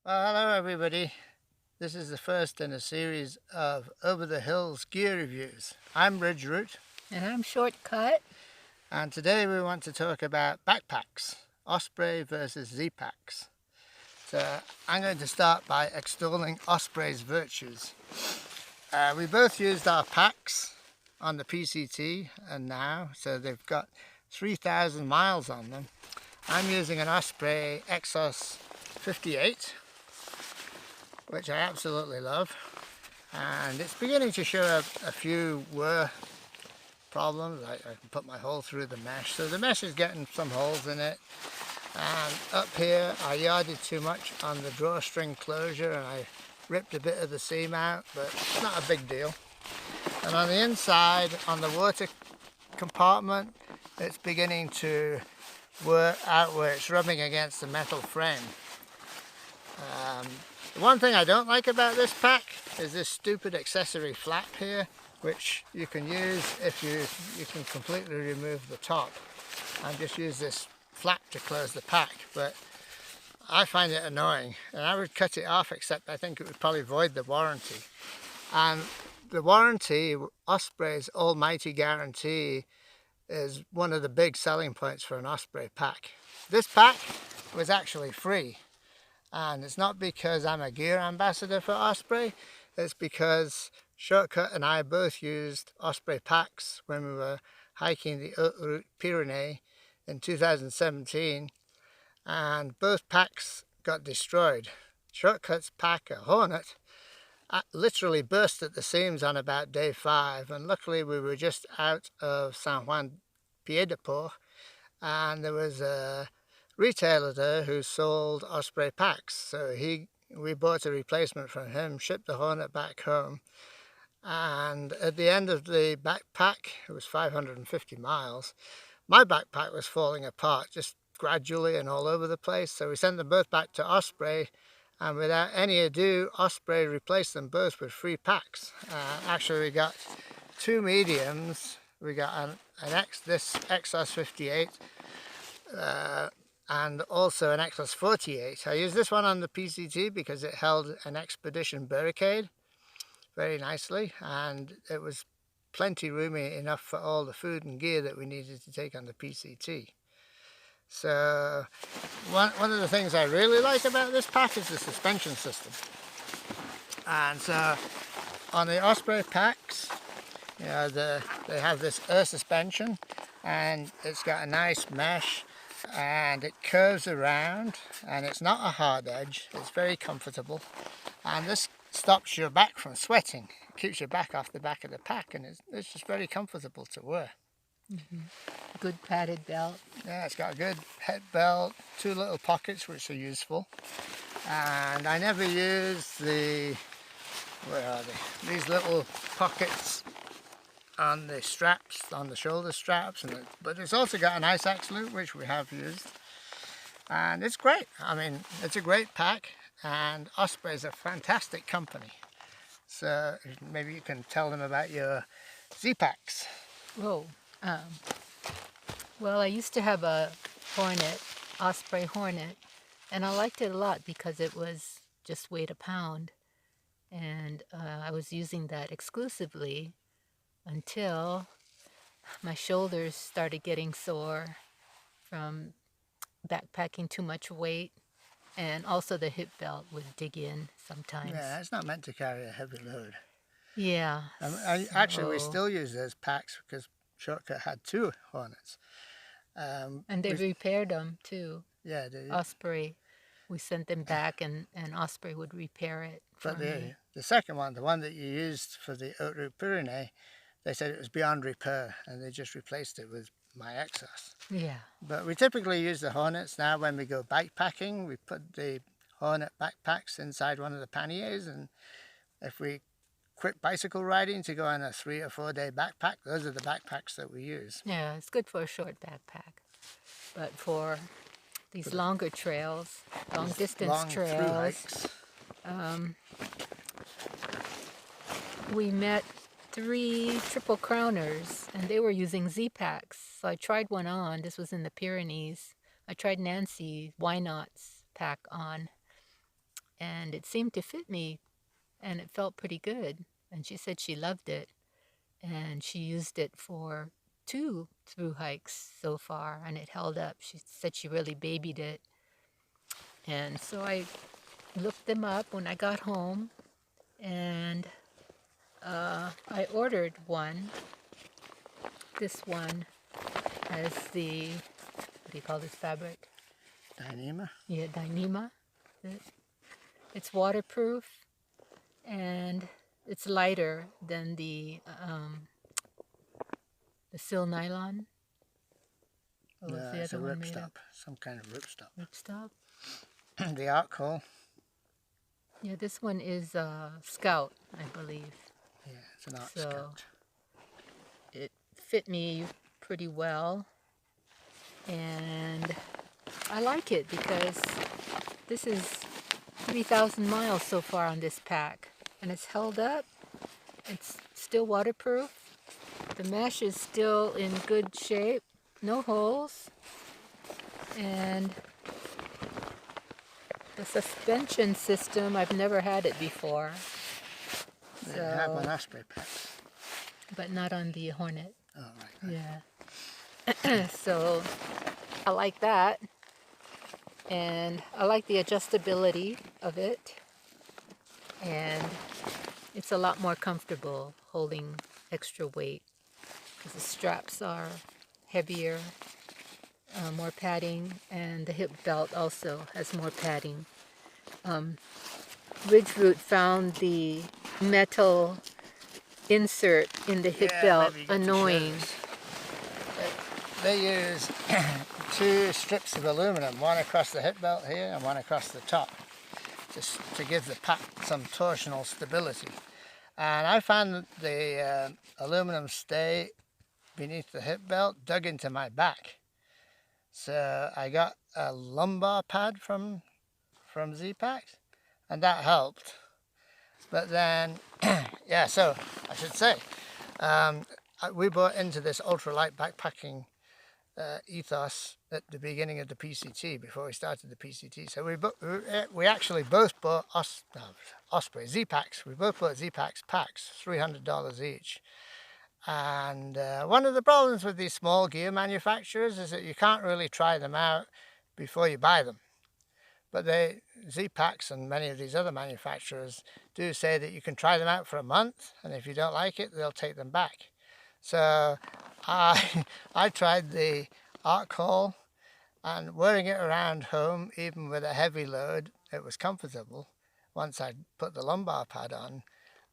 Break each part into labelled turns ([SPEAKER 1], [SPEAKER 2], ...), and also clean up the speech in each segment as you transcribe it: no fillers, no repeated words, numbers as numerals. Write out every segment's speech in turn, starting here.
[SPEAKER 1] Well, hello everybody. This is the first in a series of Over the Hills gear reviews. I'm RidgeRoute,
[SPEAKER 2] And I'm Shortcut.
[SPEAKER 1] and today we want to talk about backpacks, Osprey versus Zpacks. So I'm going to start by extolling Osprey's virtues. We both used our packs on the PCT and now, so they've got 3,000 miles on them. I'm using an Osprey Exos 58, which I absolutely love, and it's beginning to show a few wear problems. I can put my hole through the mesh, so the mesh is getting some holes in it, and up here I yarded too much on the drawstring closure and I ripped a bit of the seam out, but it's not a big deal. And on the inside, on the water compartment, it's beginning to wear out where it's rubbing against the metal frame. The one thing I don't like about this pack is this stupid accessory flap here, which you can use if you can completely remove the top and just use this flap to close the pack, but I find it annoying and I would cut it off, except I think it would probably void the warranty. And the warranty, Osprey's almighty guarantee, is one of the big selling points for an Osprey pack. This pack was actually free. And it's not because I'm a gear ambassador for Osprey, it's because Shortcut and I both used Osprey packs when we were hiking the Haute-Route Pyrenees in 2017, and both packs got destroyed. Shortcut's pack, a Hornet, literally burst at the seams on about day 5, and luckily we were just out of San Juan Pied-de-Port, and there was a retailer there who sold Osprey packs, so we bought a replacement from him, shipped the Hornet back home, and at the end of the backpack, it was 550 miles, my backpack was falling apart just gradually and all over the place, so we sent them both back to Osprey, and without any ado, Osprey replaced them both with free packs. Actually, we got two mediums. We got this Exos 58, and also an Exos 48. I used this one on the PCT because it held an Expedition barricade very nicely, and it was plenty roomy enough for all the food and gear that we needed to take on the PCT. So one of the things I really like about this pack is the suspension system. And so on the Osprey packs, you know, they have this air suspension, and it's got a nice mesh, and it curves around, and it's not a hard edge, it's very comfortable, and this stops your back from sweating. It keeps your back off the back of the pack, and it's just very comfortable to wear.
[SPEAKER 2] Good padded belt.
[SPEAKER 1] Yeah, it's got a good head belt, two little pockets which are useful, and I never use where are they? These little pockets on the straps, on the shoulder straps, but it's also got an ice axe loop, which we have used, and it's great. I mean, it's a great pack, and Osprey's a fantastic company. So maybe you can tell them about your Zpacks.
[SPEAKER 2] Whoa. Well, I used to have a Hornet, Osprey Hornet, and I liked it a lot because it was just weighed a pound, and I was using that exclusively until my shoulders started getting sore from backpacking too much weight, and also the hip belt would dig in sometimes.
[SPEAKER 1] Yeah, it's not meant to carry a heavy load.
[SPEAKER 2] Yeah.
[SPEAKER 1] Actually, we still use those packs because Shortcut had two Hornets.
[SPEAKER 2] And they repaired them too.
[SPEAKER 1] Yeah,
[SPEAKER 2] Osprey. We sent them back, and Osprey would repair it.
[SPEAKER 1] But the second one, the one that you used for the Haute-Route Pyrenees, they said it was beyond repair, and they just replaced it with my Exos.
[SPEAKER 2] Yeah.
[SPEAKER 1] But we typically use the Hornets now when we go backpacking. We put the Hornet backpacks inside one of the panniers, and if we quit bicycle riding to go on a 3 or 4 day backpack, those are the backpacks that we use.
[SPEAKER 2] Yeah, it's good for a short backpack. But for these longer trails, long distance trails, we met 3 Triple Crowners, and they were using Zpacks. So I tried one on. This was in the Pyrenees. I tried Nancy Why Not's pack on, and it seemed to fit me, and it felt pretty good. And she said she loved it, and she used it for 2 through hikes so far, and it held up. She said she really babied it. And so I looked them up when I got home, and I ordered one. This one has the, what do you call this fabric?
[SPEAKER 1] Dyneema?
[SPEAKER 2] Yeah, Dyneema. It's waterproof, and it's lighter than the sil nylon. What was the
[SPEAKER 1] It's a
[SPEAKER 2] other one made of?
[SPEAKER 1] ripstop, some kind of ripstop.
[SPEAKER 2] Ripstop?
[SPEAKER 1] The arc hole.
[SPEAKER 2] Yeah, this one is Scout, I believe.
[SPEAKER 1] Yeah, it's an arc
[SPEAKER 2] So
[SPEAKER 1] scout.
[SPEAKER 2] it fit me pretty well, and I like it because this is 3,000 miles so far on this pack, and it's held up. It's still waterproof. The mesh is still in good shape, no holes, and the suspension system, I've never had it before.
[SPEAKER 1] They have on Osprey packs.
[SPEAKER 2] But not on the Hornet.
[SPEAKER 1] Oh, right.
[SPEAKER 2] Yeah. So I like that, and I like the adjustability of it, and it's a lot more comfortable holding extra weight because the straps are heavier, more padding, and the hip belt also has more padding. RidgeRoute found the metal insert in the hip belt
[SPEAKER 1] maybe you get to show
[SPEAKER 2] annoying.
[SPEAKER 1] this. They use 2 strips of aluminum, one across the hip belt here and one across the top, just to give the pack some torsional stability. And I found that the aluminum stay beneath the hip belt dug into my back. So I got a lumbar pad from Zpacks, and that helped. But then, yeah, so I should say, we bought into this ultralight backpacking ethos at the beginning of the PCT, before we started the PCT. So we actually both bought Osprey Zpacks. We both bought Zpacks packs, $300 each. And one of the problems with these small gear manufacturers is that you can't really try them out before you buy them. But Zpacks and many of these other manufacturers do say that you can try them out for a month, and if you don't like it, they'll take them back. So I tried the arc hole, and wearing it around home, even with a heavy load, it was comfortable once I'd put the lumbar pad on.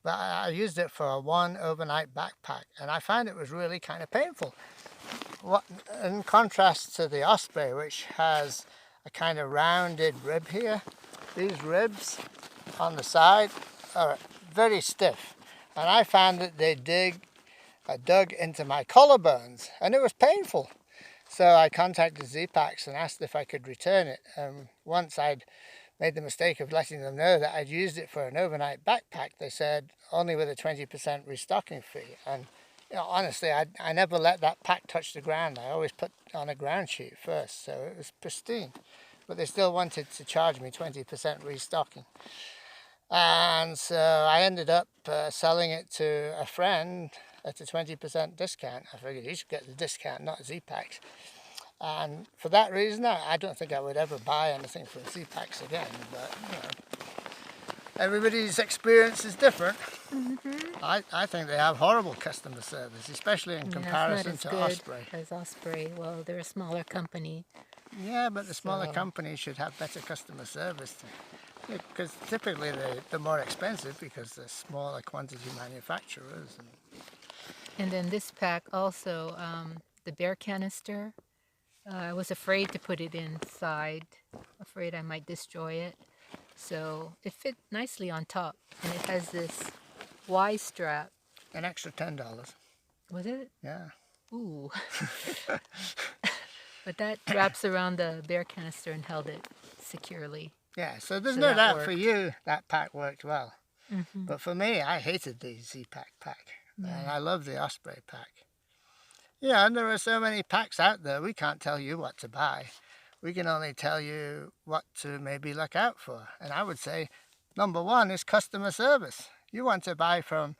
[SPEAKER 1] But I used it for a 1 overnight backpack, and I found it was really kind of painful. In contrast to the Osprey, which has a kind of rounded rib here, these ribs on the side are very stiff, and I found that they dug into my collarbones, and it was painful. So I contacted Zpacks and asked if I could return it. Once I'd made the mistake of letting them know that I'd used it for an overnight backpack, they said only with a 20% restocking fee. And honestly, I never let that pack touch the ground. I always put on a ground sheet first, so it was pristine. But they still wanted to charge me 20% restocking. And so I ended up selling it to a friend at a 20% discount. I figured he should get the discount, not Zpacks. And for that reason, I don't think I would ever buy anything from Zpacks again. But everybody's experience is different. Mm-hmm. I think they have horrible customer service, especially in comparison to Osprey.
[SPEAKER 2] As Osprey, well, they're a smaller company.
[SPEAKER 1] Yeah, but the smaller companies should have better customer service, because typically they're more expensive because they're smaller quantity manufacturers.
[SPEAKER 2] And then this pack also, the bear canister. I was afraid to put it inside, afraid I might destroy it. So it fit nicely on top, and it has this Y strap.
[SPEAKER 1] An extra $10.
[SPEAKER 2] Was it?
[SPEAKER 1] Yeah.
[SPEAKER 2] Ooh. But that wraps around the bear canister and held it securely.
[SPEAKER 1] Yeah, so there's no doubt
[SPEAKER 2] worked.
[SPEAKER 1] for you that pack worked well.
[SPEAKER 2] Mm-hmm.
[SPEAKER 1] But for me, I hated the Zpacks pack, and I love the Osprey pack. Yeah, and there are so many packs out there, we can't tell you what to buy. We can only tell you what to maybe look out for. And I would say, number one is customer service. You want to buy from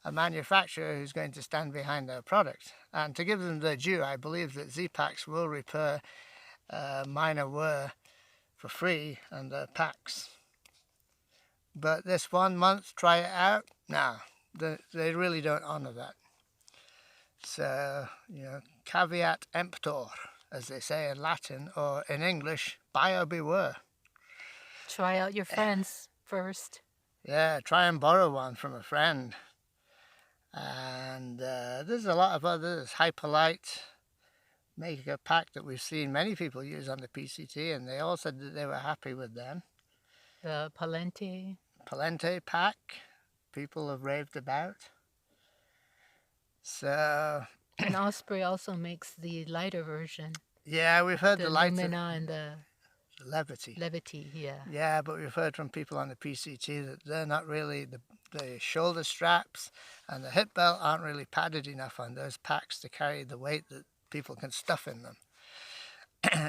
[SPEAKER 1] a manufacturer who's going to stand behind their product. And to give them their due, I believe that Zpacks will repair minor wear for free on their packs. But this 1 month, try it out, no, they really don't honour that. So, you know, caveat emptor, as they say in Latin, or in English, buyer beware.
[SPEAKER 2] Try out your friends first.
[SPEAKER 1] Yeah, try and borrow one from a friend. And there's a lot of others. Hyperlight make a pack that we've seen many people use on the PCT, and they all said that they were happy with them.
[SPEAKER 2] The
[SPEAKER 1] Palente pack, people have raved about. So,
[SPEAKER 2] and Osprey also makes the lighter version.
[SPEAKER 1] Yeah, we've heard the lighter.
[SPEAKER 2] Lumina and the
[SPEAKER 1] Levity.
[SPEAKER 2] Levity, yeah.
[SPEAKER 1] Yeah, but we've heard from people on the PCT that they're not really, the shoulder straps and the hip belt aren't really padded enough on those packs to carry the weight that people can stuff in them.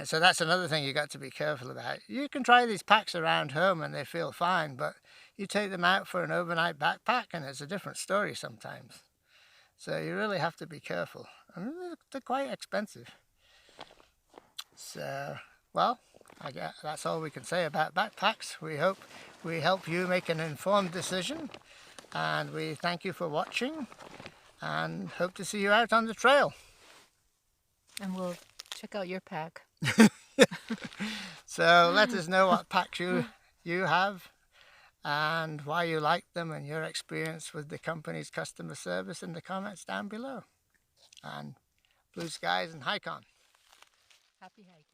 [SPEAKER 1] So that's another thing you got to be careful about. You can try these packs around home and they feel fine, but you take them out for an overnight backpack and it's a different story sometimes. So you really have to be careful. And they're quite expensive. So, well, I guess that's all we can say about backpacks. We hope we help you make an informed decision, and we thank you for watching and hope to see you out on the trail.
[SPEAKER 2] And we'll check out your pack.
[SPEAKER 1] So let us know what packs you have and why you like them and your experience with the company's customer service in the comments down below. And blue skies and hike on.
[SPEAKER 2] Happy hiking.